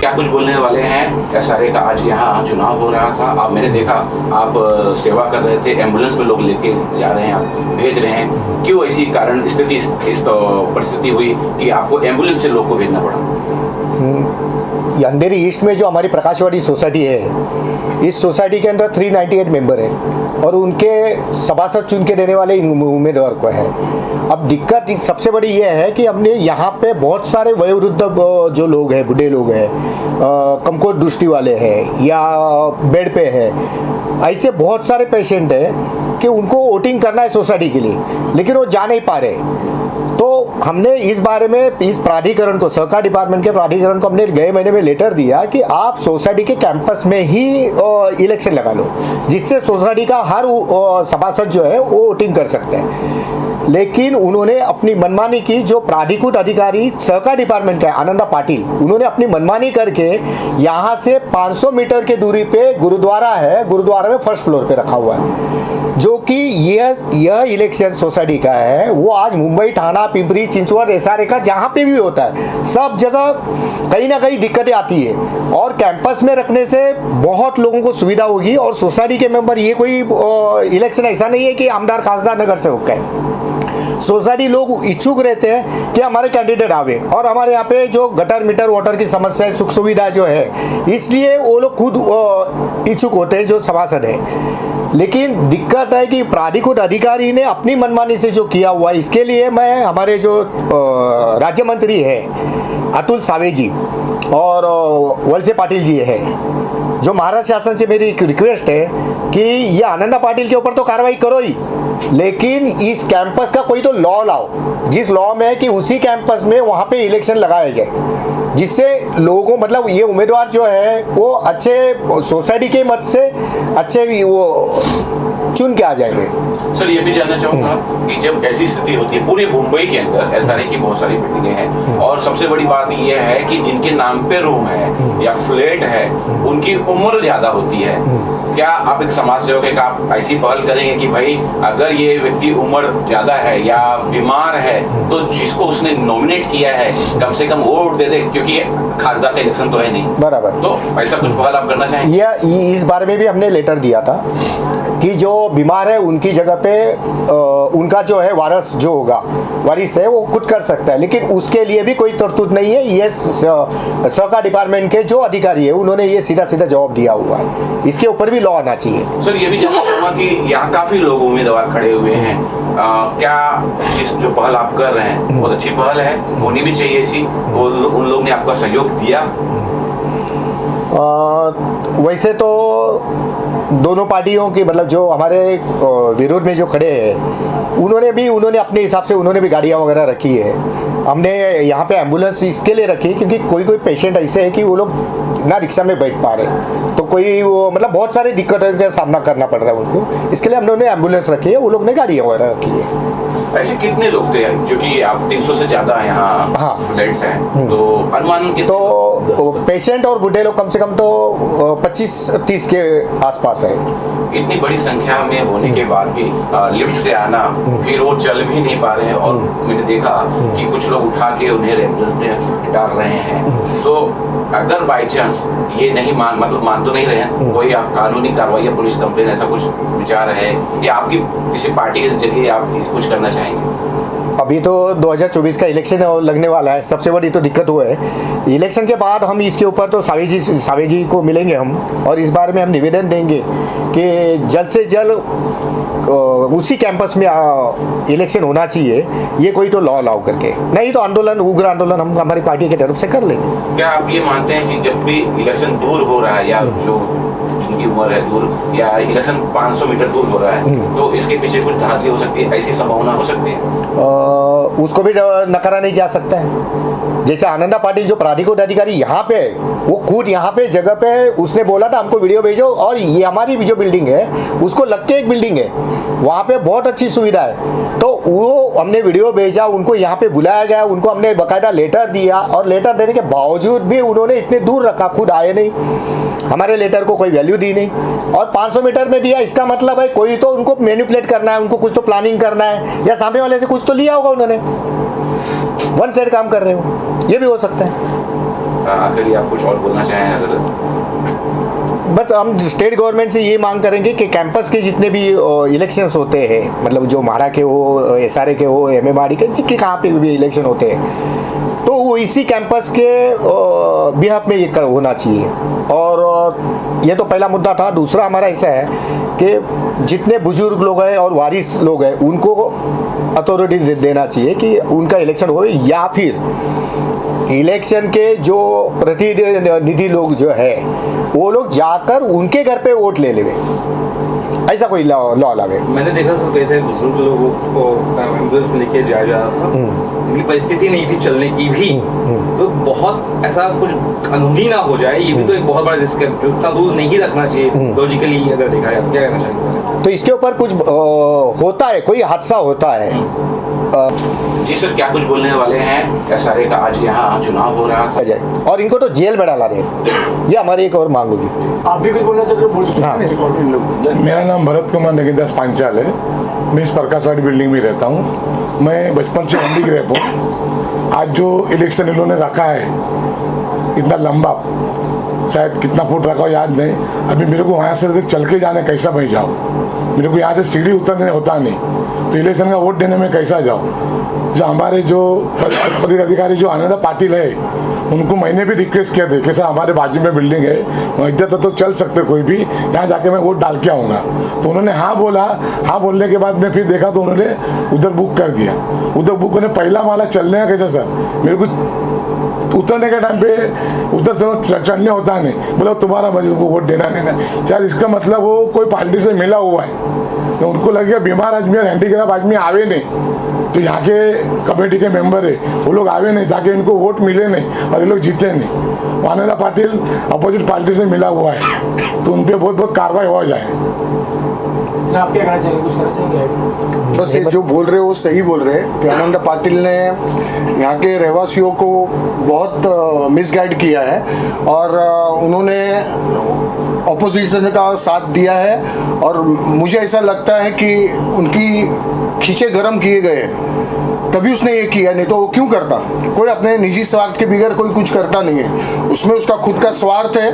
क्या कुछ बोलने वाले हैं? SRA का आज यहाँ चुनाव हो रहा था, अब मैंने देखा आप सेवा कर रहे थे, एम्बुलेंस में लोग लेके जा रहे हैं, आप भेज रहे हैं, क्यों ऐसी कारण स्थिति इस परिस्थिति हुई कि आपको एम्बुलेंस से लोग को भेजना पड़ा? अंधेरी ईस्ट में जो हमारी प्रकाशवाड़ी सोसाइटी है, इस सोसाइटी के अंदर 398 मेंबर है और उनके सभासद चुन के देने वाले उम्मीदवार को है। अब दिक्कत सबसे बड़ी ये है कि हमने यहाँ पे बहुत सारे वयोवृद्ध जो लोग हैं, बूढ़े लोग हैं, कमकोट दृष्टि वाले हैं या बेड पे है, ऐसे बहुत सारे पेशेंट हैं कि उनको वोटिंग करना है सोसाइटी के लिए, लेकिन वो जा नहीं पा रहे। तो हमने इस बारे में इस प्राधिकरण को, सहकार डिपार्टमेंट के प्राधिकरण को हमने गए महीने में लेटर दिया कि आप सोसाइटी के कैंपस में ही इलेक्शन लगा लो, जिससे सोसाइटी का हर सभासद जो है वो वोटिंग कर सकते हैं। लेकिन उन्होंने अपनी मनमानी की। जो प्राधिकृत अधिकारी सहकार डिपार्टमेंट का आनंदा पाटिल, उन्होंने अपनी मनमानी करके यहाँ से 500 मीटर की दूरी पे गुरुद्वारा है, गुरुद्वारा में फर्स्ट फ्लोर पे रखा हुआ है, जो कि यह इलेक्शन सोसाइटी का है। वो आज मुंबई, थाना, पिंपरी चिंचवड, SRA का जहाँ पे भी होता है, सब जगह कहीं ना कहीं दिक्कतें आती है और कैंपस में रखने से बहुत लोगों को सुविधा होगी। और सोसाइटी के मेंबर, ये कोई इलेक्शन ऐसा नहीं है कि आमदार खासदार नगर सेवक है। सोसाइटी लोग इच्छुक रहते हैं कि हमारे कैंडिडेट आवे और हमारे यहाँ पे जो गटर मीटर वाटर की समस्या है, सुख सुविधा जो है, इसलिए वो लोग खुद इच्छुक होते हैं जो सभासद है। लेकिन दिक्कत है कि प्राधिकृत अधिकारी ने अपनी मनमानी से जो किया हुआ है, इसके लिए मैं हमारे जो राज्य मंत्री है अतुल सावे जी और वलसे पाटिल जी है, जो महाराष्ट्र शासन से मेरी रिक्वेस्ट है कि ये आनंदा पाटिल के ऊपर तो कार्रवाई करो ही, लेकिन इस कैंपस का कोई तो लॉ लाओ, जिस लॉ में है कि उसी कैंपस में वहाँ पे इलेक्शन लगाया जाए, जिससे लोगों, मतलब ये उम्मीदवार जो है वो अच्छे सोसाइटी के मत से अच्छे वो चुन के आ जाएंगे। सर, ये भी जानना चाहूंगा कि जब ऐसी स्थिति होती है पूरे मुंबई के अंदर, SRA की बहुत सारी बिल्डिंगें हैं और सबसे बड़ी बात ये है कि जिनके नाम पे रूम है या फ्लैट है, उनकी उम्र ज्यादा होती है। क्या आप एक समाज सेवक है, आप ऐसी पहल करेंगे कि भाई अगर ये व्यक्ति उम्र ज्यादा है या बीमार है तो जिसको उसने नॉमिनेट किया है कम से कम वोट दे दे, क्योंकि खासदार का इलेक्शन तो है नहीं बराबर, तो ऐसा कुछ पहल आप करना चाहेंगे? इस बारे में भी हमने लेटर दिया था कि जो बीमार है उनकी जगह पे उनका जो है वारिस जो होगा, वारिस है, वो खुद कर सकता है, लेकिन उसके लिए भी कोई तरतूद नहीं है। ये सहकार डिपार्टमेंट के जो अधिकारी है उन्होंने ये सीधा सीधा जवाब दिया हुआ है, इसके ऊपर भी लॉ आना चाहिए। सर, ये भी जानना चाहूँगा कि यहाँ काफी लोग उम्मीदवार खड़े हुए हैं, क्या इस जो पहल आप कर रहे हैं बहुत अच्छी पहल है, होनी भी चाहिए ऐसी, उन लोग ने आपका सहयोग दिया? वैसे तो दोनों पार्टियों की, मतलब जो हमारे विरोध में जो खड़े हैं उन्होंने अपने हिसाब से उन्होंने भी गाड़ियाँ वगैरह रखी है। हमने यहाँ पे एम्बुलेंस इसके लिए रखी क्योंकि कोई पेशेंट ऐसे है कि वो लोग ना रिक्शा में बैठ पा रहे, तो कोई वो मतलब बहुत सारी दिक्कतों का सामना करना पड़ रहा है उनको, इसके लिए हमने एम्बुलेंस रखी है, वो लोग ने गाड़ियाँ वगैरह रखी है। ऐसे कितने लोग थे, क्योंकि आप 300 से ज्यादा यहाँ फ्लैट्स हैं, तो अनुमान तो पेशेंट और बूढ़े लोग कम से कम तो 25-30 के आसपास है। इतनी बड़ी संख्या में होने के बाद भी लिफ्ट से आना, फिर वो चल भी नहीं पा रहे हैं और मैंने देखा कि कुछ लोग उठा के उन्हें एम्बुलेंस में डाल रहे हैं। तो अगर बाई चांस ये नहीं मान तो नहीं रहे हैं, कोई आप कानूनी कार्रवाई या पुलिस कंप्लेन ऐसा कुछ विचार है या आपकी किसी पार्टी के जरिए आप कुछ करना चाहेंगे? अभी तो 2024 का इलेक्शन लगने वाला है, सबसे बड़ी तो दिक्कत वो है। इलेक्शन के बाद हम इसके ऊपर तो सावे जी को मिलेंगे हम, और इस बारे में हम निवेदन देंगे कि जल्द से जल्द उसी कैंपस में इलेक्शन होना चाहिए, ये कोई तो लॉ लाओ करके, नहीं तो आंदोलन, उग्र आंदोलन हम हमारी पार्टी की तरफ से कर लेंगे। क्या आप ये मानते हैं कि जब भी इलेक्शन दूर हो रहा है या जो जिनकी उम्र है दूर, या इलेक्शन 500 मीटर दूर हो रहा है, तो इसके पीछे कुछ धांधली हो सकती है, ऐसी संभावना हो सकती है? उसको भी नकारा नहीं जा सकता है। जैसे आनंदा पाटिल जो प्राधिकृत अधिकारी यहाँ पे, वो खुद यहाँ पे जगह पे उसने बोला था हमको वीडियो भेजो, और ये हमारी जो बिल्डिंग है उसको लग के एक बिल्डिंग है, वहाँ पे बहुत अच्छी सुविधा है, तो वो हमने वीडियो भेजा, उनको यहाँ पे बुलाया गया, उनको हमने बाकायदा लेटर दिया, और लेटर देने के बावजूद भी उन्होंने इतने दूर रखा, खुद आए नहीं, हमारे लेटर को कोई वैल्यू दी नहीं, और 500 मीटर में दिया। इसका मतलब है कोई तो उनको मैनिपुलेट करना है, उनको कुछ तो प्लानिंग करना है, या सामने वाले से कुछ तो लिया होगा उन्होंने, वन साइड काम कर रहे हो, ये भी हो सकता है। आखिरी आप कुछ और बोलना चाहें अगर? बस हम स्टेट गवर्नमेंट से ये मांग करेंगे कि कैंपस के जितने भी इलेक्शंस होते हैं, मतलब जो म्हाडा के हो, एसआरए के हो, एमएमआरडी के, जिसके कहाँ पे भी इलेक्शन होते हैं, तो वो इसी कैंपस के बिहाफ में ये होना चाहिए। और ये तो पहला मुद्दा था। दूसरा हमारा ऐसा है कि जितने बुजुर्ग लोग हैं और वारिस लोग हैं उनको अथॉरिटी देना चाहिए कि उनका इलेक्शन हो, या फिर इलेक्शन के जो प्रतिनिधि लोग जो है वो लोग जाकर उनके घर पे वोट ले लेवे, ऐसा कोई लॉ लावे। मैंने देखा सर कैसे बुजुर्ग लोगों को एम्बुलेंस में लेके जाया जा रहा था, इनकी परिस्थिति नहीं थी चलने की भी, तो बहुत ऐसा कुछ कानूनी ना हो जाए, ये भी तो एक बहुत बड़ा रिस्क है जो इतना दूर नहीं रखना चाहिए लॉजिकली अगर देखा जाए। क्या कहना चाहिए? तो इसके ऊपर कुछ होता है, कोई हादसा होता है। जी सर, क्या कुछ बोलने वाले हैं? एसआरए का आज यहाँ चुनाव हो रहा था और इनको तो जेल में डाला रहे, ये हमारी एक और मांग होगी। आप भी कुछ बोलना चाहते हो? बोल सकते हैं। मेरा नाम भरत कुमार नगीनदास पांचाल है। मैं इस प्रकाशवाड़ी बिल्डिंग में रहता हूँ। मैं बचपन से हैंडीक्राफ्ट हूँ। आज जो इलेक्शन इन्होंने रखा है इतना लंबा, शायद कितना फुट रखा हो याद नहीं, अभी मेरे को वहाँ से चल के जाने कैसा मैं जाऊँ, मेरे को यहाँ से सीढ़ी उतरने होता नहीं, तो इलेक्शन का वोट देने में कैसा जाऊँ। जो हमारे जो पदाधिकारी जो आनंदा पाटिल है उनको मैंने भी रिक्वेस्ट किया था कि सर हमारे बाजू में बिल्डिंग है, इधर तो चल सकते कोई भी, यहाँ जाके मैं वोट डाल के आऊँगा। तो उन्होंने हाँ बोला। हाँ बोलने के बाद मैं फिर देखा तो उन्होंने उधर बुक कर दिया। उधर बुक होने पहला माला चलने का कैसा सर, मेरे को उतरने के टाइम पे उधर से चढ़ने होता नहीं, बोला तुम्हारा मुझे वोट देना नहीं था। शायद इसका मतलब वो कोई पार्टी से मिला हुआ है, तो उनको लगे बीमार आदमी और हैंडीक्राफ्ट आदमी आवे नहीं, तो यहाँ के कमेटी के मेंबर है वो लोग आवे नहीं, ताकि इनको वोट मिले नहीं और ये लोग जीते नहीं। आनंदा पाटिल अपोजिट पार्टी से मिला हुआ है, तो उन पर बहुत कार्रवाई हो जाए। सर आप क्या कहना चाहेंगे? कुछ कहना चाहेंगे? बस ये जो बोल रहे हो वो सही बोल रहे हैं कि आनंदा पाटिल ने यहाँ के रहवासियों को बहुत मिसगाइड किया है और उन्होंने ऑपोजिशन का साथ दिया है। और मुझे ऐसा लगता है कि उनकी खींचे गरम किए गए तभी उसने ये किया, नहीं तो वो क्यों करता। कोई अपने निजी स्वार्थ के बगैर कोई कुछ करता नहीं है, उसमें उसका खुद का स्वार्थ है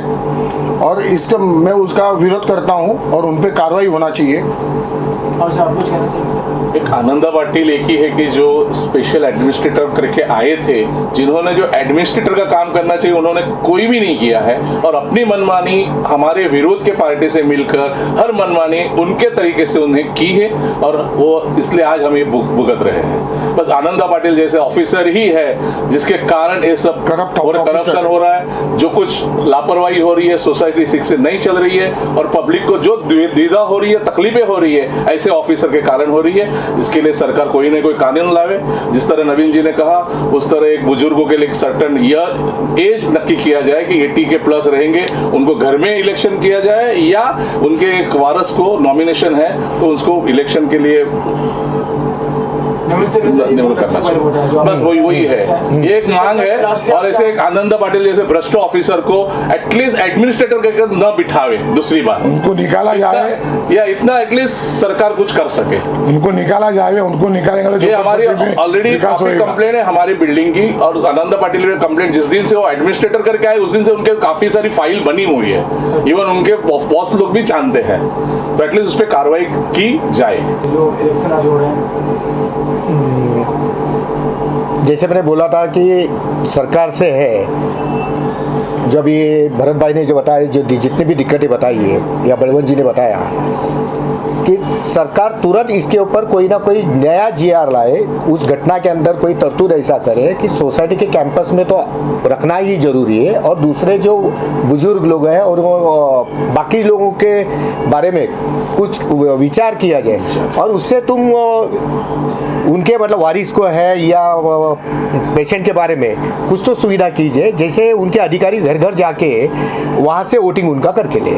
और इसका मैं उसका विरोध करता हूँ और उन पर कार्रवाई होना चाहिए। और सर आप कुछ कहना चाहेंगे? एक आनंदा पाटिल एक ही है कि जो स्पेशल एडमिनिस्ट्रेटर करके आए थे, जिन्होंने जो एडमिनिस्ट्रेटर का काम करना चाहिए उन्होंने कोई भी नहीं किया है और अपनी मनमानी हमारे विरोध के पार्टी से मिलकर हर मनमानी उनके तरीके से उन्हें की है और वो इसलिए आज हम ये भुगत रहे हैं। बस आनंदा पाटिल जैसे ऑफिसर ही है जिसके कारण ये सब करप्शन हो रहा है, जो कुछ लापरवाही हो रही है, सोसाइटी ठीक से नहीं चल रही है और पब्लिक को जो द्विधा हो रही है, तकलीफें हो रही है, ऐसे ऑफिसर के कारण हो रही है। इसके लिए सरकार कोई ना कोई कानून लावे। जिस तरह नवीन जी ने कहा उस तरह एक बुजुर्गों के लिए एक सर्टन एज नक्की किया जाए कि 80 के प्लस रहेंगे, उनको घर में इलेक्शन किया जाए या उनके एक वारस को नॉमिनेशन है तो उसको इलेक्शन के लिए करना चाहिए। बस वही है, ये एक मांग है। और ऐसे एक आनंदा पाटिल जैसे भ्रष्ट ऑफिसर को एटलीस्ट एडमिनिस्ट्रेटर के न बिठावे, दूसरी बात उनको निकाला जाए या इतना एटलीस्ट सरकार कुछ कर सके, उनको निकाला जाए। उनको निकालेंगे तो ये हमारी ऑलरेडी काफी कंप्लेंट है हमारी बिल्डिंग की और आनंदा पाटिल की कंप्लेंट जिस दिन से वो एडमिनिस्ट्रेटर करके आए उस दिन से उनके काफी सारी फाइल बनी हुई है, इवन उनके बॉस लोग भी जानते हैं, तो एटलीस्ट उस पर कार्रवाई की जाए। जो इलेक्शन आज हो रहे हैं, जैसे मैंने बोला था कि सरकार से है, जब ये भरत भाई ने जो बताया, जो जितनी भी दिक्कतें बताई है या बलवंत जी ने बताया कि सरकार तुरंत इसके ऊपर कोई ना कोई नया जीआर लाए, उस घटना के अंदर कोई तरतूद ऐसा करे कि सोसाइटी के कैंपस में तो रखना ही जरूरी है और दूसरे जो बुजुर्ग लोग हैं और बाकी लोगों के बारे में कुछ विचार किया जाए और उससे तुम उनके मतलब वारिस को है या पेशेंट के बारे में कुछ तो सुविधा कीजिए, जैसे उनके अधिकारी घर घर जाके वहाँ से वोटिंग उनका करके ले।